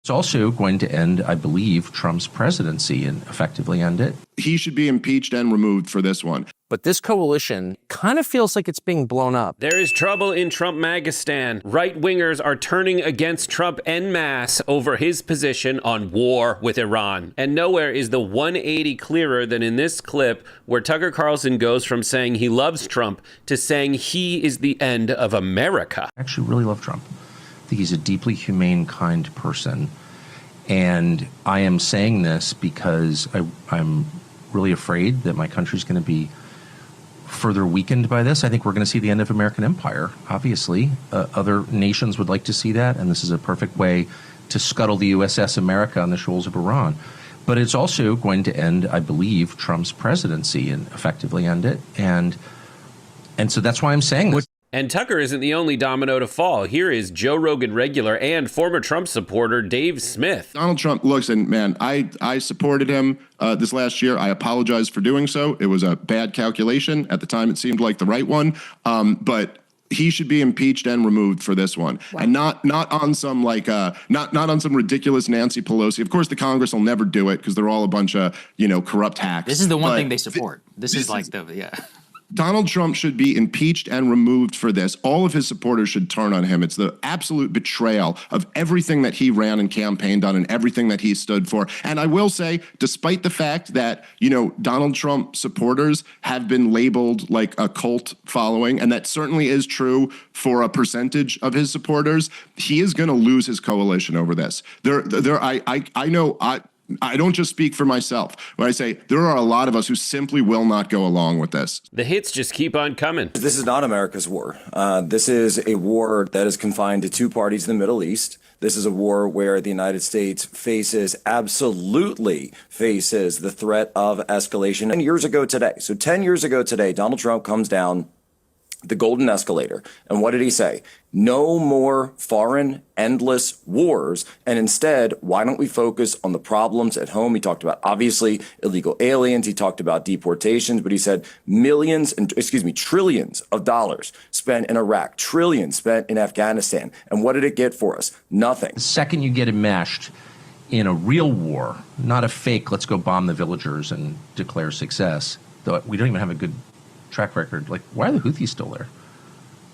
It's also going to end, I believe, Trump's presidency and effectively end it. He should be impeached and removed for this one. But this coalition kind of feels like it's being blown up. There is trouble in Trump Magistan. Right-wingers are turning against Trump en masse over his position on war with Iran. And nowhere is the 180 clearer than in this clip where Tucker Carlson goes from saying he loves Trump to saying he is the end of America. I actually really love Trump. I think he's a deeply humane, kind person. And I am saying this because I'm really afraid that my country's going to be further weakened by this. I think we're going to see the end of American empire, obviously. Other nations would like to see that, and this is a perfect way to scuttle the USS America on the shoals of Iran. But it's also going to end, I believe, Trump's presidency and effectively end it. And so that's why I'm saying this. And Tucker isn't the only domino to fall. Here is Joe Rogan regular and former Trump supporter Dave Smith. Donald Trump looks, and man, I supported him this last year. I apologize for doing so. It was a bad calculation. At the time, it seemed like the right one. But he should be impeached and removed for this one. Wow. And not on some not on some ridiculous Nancy Pelosi. Of course, the Congress will never do it because they're all a bunch of, corrupt hacks. This is the one thing they support. This is Donald Trump should be impeached and removed for this. All of his supporters should turn on him. It's the absolute betrayal of everything that he ran and campaigned on and everything that he stood for. And I will say, despite the fact that, Donald Trump supporters have been labeled like a cult following, and that certainly is true for a percentage of his supporters, he is going to lose his coalition over this. I don't just speak for myself when I say there are a lot of us who simply will not go along with this. The hits just keep on coming. This is not America's war. This is a war that is confined to two parties in the Middle East. This is a war where the United States absolutely faces the threat of escalation. 10 years ago today, Donald Trump comes down the golden escalator. And what did he say? No more foreign, endless wars. And instead, why don't we focus on the problems at home? He talked about, obviously, illegal aliens. He talked about deportations, but he said trillions of dollars spent in Iraq, trillions spent in Afghanistan. And what did it get for us? Nothing. The second you get enmeshed in a real war, not a fake, let's go bomb the villagers and declare success, though we don't even have a good track record. Like, why are the Houthis still there?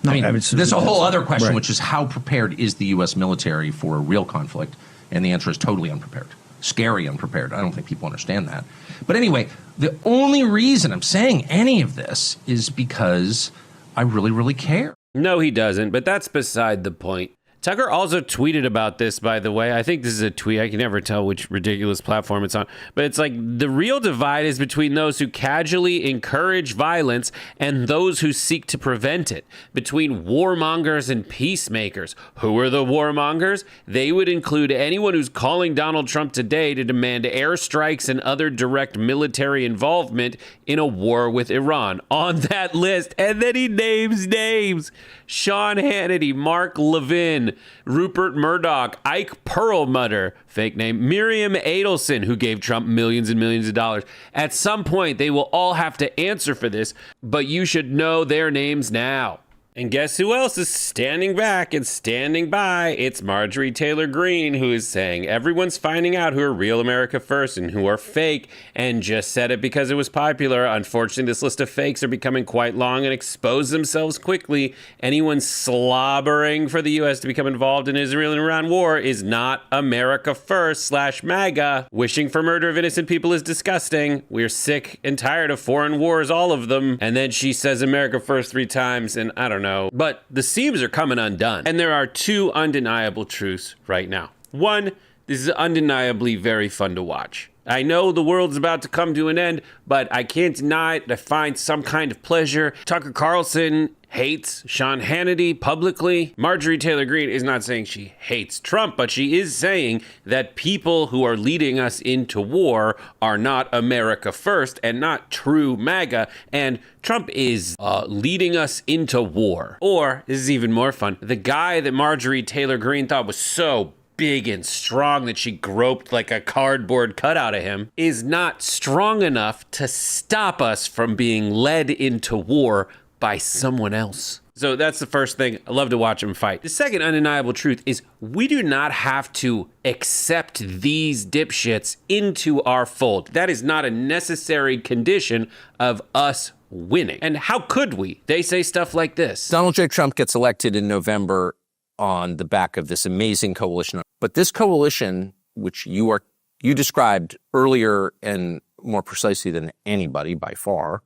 There's a whole other question, which is how prepared is the U.S. military for a real conflict? And the answer is totally unprepared. Scary unprepared. I don't think people understand that. But anyway, the only reason I'm saying any of this is because I really, really care. No, he doesn't, but that's beside the point. Tucker also tweeted about this, by the way. I think this is a tweet. I can never tell which ridiculous platform it's on. But it's like the real divide is between those who casually encourage violence and those who seek to prevent it. Between warmongers and peacemakers. Who are the warmongers? They would include anyone who's calling Donald Trump today to demand airstrikes and other direct military involvement in a war with Iran. On that list. And then he names names. Sean Hannity, Mark Levin, Rupert Murdoch, Ike Perlmutter, fake name, Miriam Adelson, who gave Trump millions and millions of dollars. At some point, they will all have to answer for this, but you should know their names now. And guess who else is standing back and standing by? It's Marjorie Taylor Greene, who is saying everyone's finding out who are real America first and who are fake, and just said it because it was popular. Unfortunately, this list of fakes are becoming quite long and expose themselves quickly. Anyone slobbering for the U.S. to become involved in Israel and Iran war is not America first / MAGA. Wishing for murder of innocent people is disgusting. We're sick and tired of foreign wars, all of them. And then she says America first 3 times, and I don't know. But the seams are coming undone. And there are 2 undeniable truths right now. 1, this is undeniably very fun to watch. I know the world's about to come to an end, but I can't deny it. I find some kind of pleasure. Tucker Carlson hates Sean Hannity publicly. Marjorie Taylor Greene is not saying she hates Trump, but she is saying that people who are leading us into war are not America first and not true MAGA. And Trump is leading us into war. Or, this is even more fun, the guy that Marjorie Taylor Greene thought was so big and strong that she groped like a cardboard cutout of him is not strong enough to stop us from being led into war by someone else. So that's the first thing. I love to watch them fight. The second undeniable truth is we do not have to accept these dipshits into our fold. That is not a necessary condition of us winning. And how could we? They say stuff like this. Donald J. Trump gets elected in November on the back of this amazing coalition. But this coalition, which you described earlier and more precisely than anybody by far,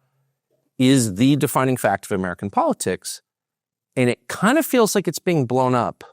is the defining fact of American politics. And it kind of feels like it's being blown up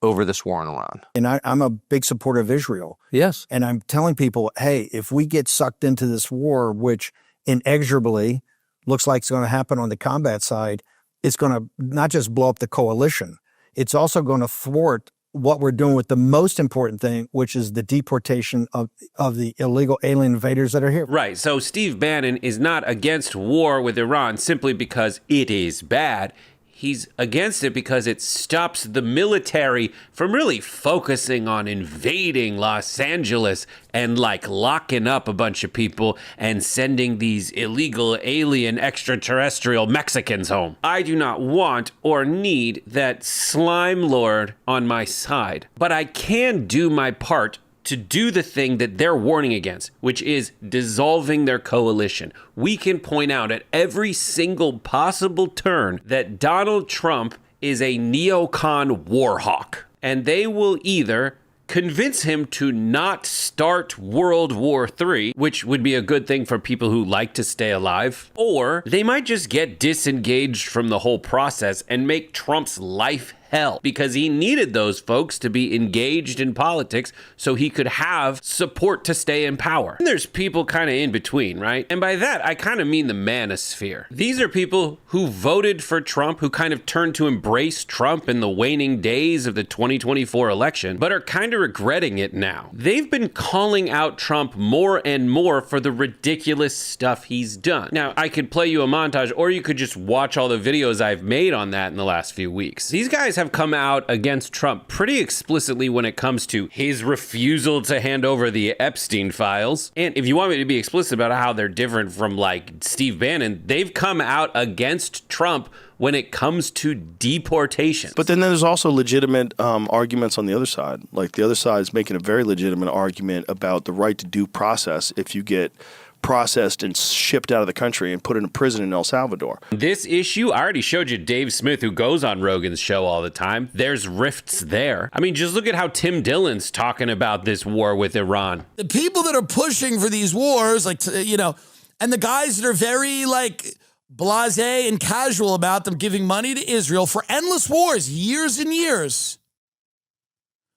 over this war in Iran. And I'm a big supporter of Israel. Yes. And I'm telling people, hey, if we get sucked into this war, which inexorably looks like it's going to happen on the combat side, it's going to not just blow up the coalition, it's also going to thwart what we're doing with the most important thing, which is the deportation of the illegal alien invaders that are here. Right. So Steve Bannon is not against war with Iran simply because it is bad. He's against it because it stops the military from really focusing on invading Los Angeles and like locking up a bunch of people and sending these illegal alien extraterrestrial Mexicans home. I do not want or need that slime lord on my side, but I can do my part to do the thing that they're warning against, which is dissolving their coalition. We can point out at every single possible turn that Donald Trump is a neocon war hawk, and they will either convince him to not start World War III, which would be a good thing for people who like to stay alive, or they might just get disengaged from the whole process and make Trump's life hell because he needed those folks to be engaged in politics so he could have support to stay in power. And there's people kind of in between, right? And by that, I kind of mean the manosphere. These are people who voted for Trump, who kind of turned to embrace Trump in the waning days of the 2024 election, but are kind of regretting it now. They've been calling out Trump more and more for the ridiculous stuff he's done. Now, I could play you a montage, or you could just watch all the videos I've made on that in the last few weeks. These guys have come out against Trump pretty explicitly when it comes to his refusal to hand over the Epstein files. And if you want me to be explicit about how they're different from like Steve Bannon, they've come out against Trump when it comes to deportation. But then there's also legitimate arguments on the other side. Like the other side is making a very legitimate argument about the right to due process if you get processed and shipped out of the country and put in a prison in El Salvador. This issue, I already showed you Dave Smith, who goes on Rogan's show all the time. There's rifts there. I mean, just look at how Tim Dillon's talking about this war with Iran. The people that are pushing for these wars, like, and the guys that are very, like, blasé and casual about them giving money to Israel for endless wars, years and years.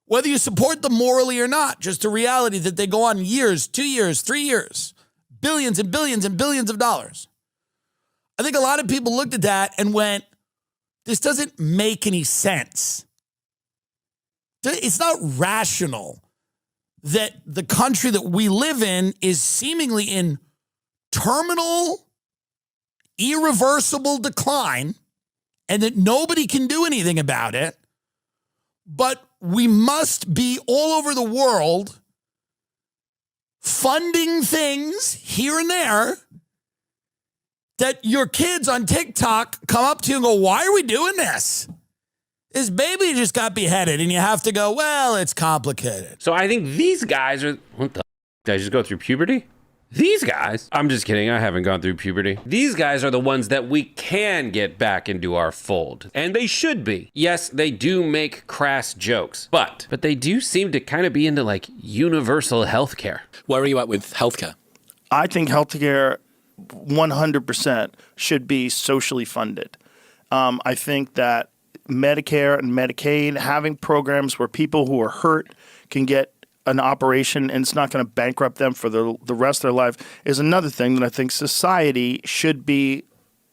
Whether you support them morally or not, just a reality that they go on years, 2 years, 3 years. Billions and billions and billions of dollars. I think a lot of people looked at that and went, this doesn't make any sense. It's not rational that the country that we live in is seemingly in terminal, irreversible decline and that nobody can do anything about it. But we must be all over the world funding things here and there that your kids on TikTok come up to you and go, why are we doing this? This baby just got beheaded, and you have to go, well, it's complicated. So I think these guys are, what the did I just go through puberty? These guys, I'm just kidding, I haven't gone through puberty. These guys are the ones that we can get back into our fold. And they should be. Yes, they do make crass jokes, but they do seem to kind of be into like universal healthcare. Where are you at with healthcare? I think healthcare 100% should be socially funded. I think that Medicare and Medicaid, having programs where people who are hurt can get an operation and it's not going to bankrupt them for the rest of their life is another thing that I think society should be.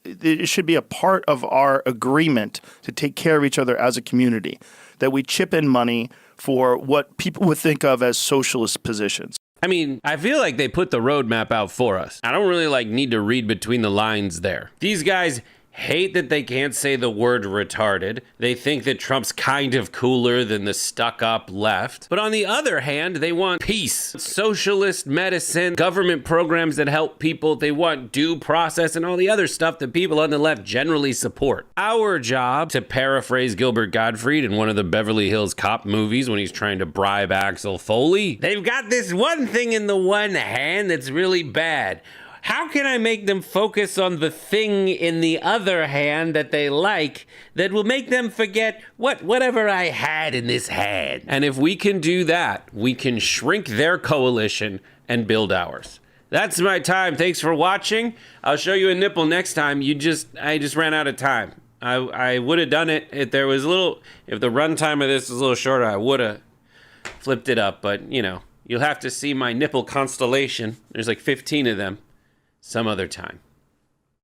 It should be a part of our agreement to take care of each other as a community, that we chip in money for what people would think of as socialist positions. I mean, I feel like they put the roadmap out for us. I don't really need to read between the lines there. These guys hate that they can't say the word retarded. They think that Trump's kind of cooler than the stuck-up left. But on the other hand, they want peace, socialist medicine, government programs that help people. They want due process and all the other stuff that people on the left generally support. Our job, to paraphrase Gilbert Gottfried in one of the Beverly Hills Cop movies when he's trying to bribe Axel Foley, they've got this one thing in the one hand that's really bad. How can I make them focus on the thing in the other hand that they like that will make them forget whatever I had in this hand? And if we can do that, we can shrink their coalition and build ours. That's my time. Thanks for watching. I'll show you a nipple next time. I just ran out of time. I would have done it if the runtime of this was a little shorter. I would have flipped it up, but you'll have to see my nipple constellation. There's like 15 of them some other time.